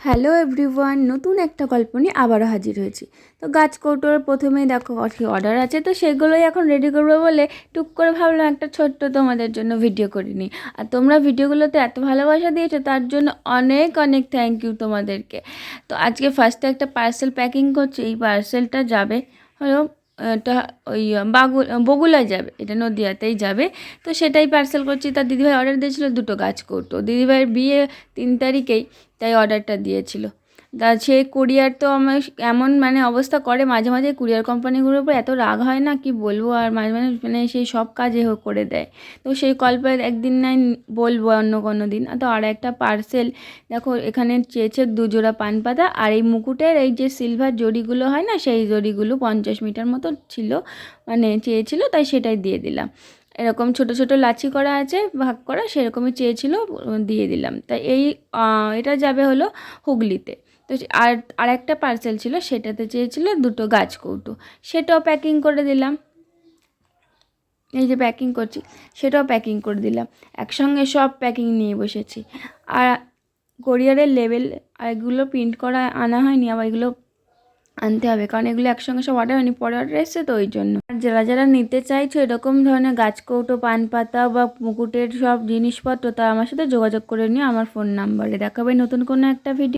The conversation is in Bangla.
হ্যালো এভরিওয়ান, নতুন একটা গল্প নিয়ে আবারও হাজির হয়েছি। তো গাছ কৌটোর প্রথমেই দেখো কি অর্ডার আছে, তো সেগুলোই এখন রেডি করবো বলে টুক করে ভাবলাম একটা ছোট্ট তোমাদের জন্য ভিডিও করে নিই। আর তোমরা ভিডিওগুলোতে এত ভালোবাসা দিয়েছো, তার জন্য অনেক অনেক থ্যাংক ইউ তোমাদেরকে। তো আজকে ফার্স্টে একটা পার্সেল প্যাকিং করছি। এই পার্সেলটা যাবে হলো এটা ওই বগুলায় যাবে, এটা নদিয়াতেই যাবে। তো সেটাই পার্সেল করছি। তার দিদিভাই অর্ডার দিয়েছিলো দুটো গাছ কৌটো, দিদিভাইয়ের বিয়ে 3 তারিখেই, তাই অর্ডারটা দিয়েছিল। তা সে কুরিয়ার তো আমার এমন অবস্থা করে, মাঝে মাঝে কুরিয়ার কোম্পানিগুলোর উপর এত রাগ হয় না, কি বলবো। আর মাঝে মাঝে সেই সব কাজে করে দেয়। তো সেই গল্পের একদিন নাই বলবো, অন্য কোনো দিন। তো আর একটা পার্সেল দেখো, এখানে চেয়েছে 2 জোড়া পান পাতা, আর এই মুকুটের এই যে সিলভার জড়িগুলো হয় না, সেই জড়িগুলো 50 মিটার মতো ছিল, চেয়েছিল, তাই সেটাই দিয়ে দিলাম। এরকম ছোট ছোট লাচি করা আছে ভাগ করা, সেরকমই চেয়েছিল, দিয়ে দিলাম। তাই এটা যাবে হলো হুগলিতে। তো আর একটা পার্সেল ছিল, সেটাতে চেয়েছিল 2টো গাছ কৌটো, সেটাও প্যাকিং করে দিলাম। এই যে প্যাকিং করছি, সেটাও প্যাকিং করে দিলাম। একসঙ্গে সব প্যাকিং নিয়ে বসেছি। আর কোরিয়ারের লেবেল এগুলো প্রিন্ট করা আনা হয়নি, আবার এগুলো আনতে হবে, কারণ এগুলো একসঙ্গে সব অর্ডার হয়নি, পরে অর্ডার এসছে, তো ওই জন্য। আর যারা যারা নিতে চাইছো এরকম ধরনের গাছ কৌটো, পান পাতা বা মুকুটের সব জিনিসপত্র, তারা আমার সাথে যোগাযোগ করে নিও আমার ফোন নাম্বারে। দেখাবে নতুন কোনো একটা ভিডিও।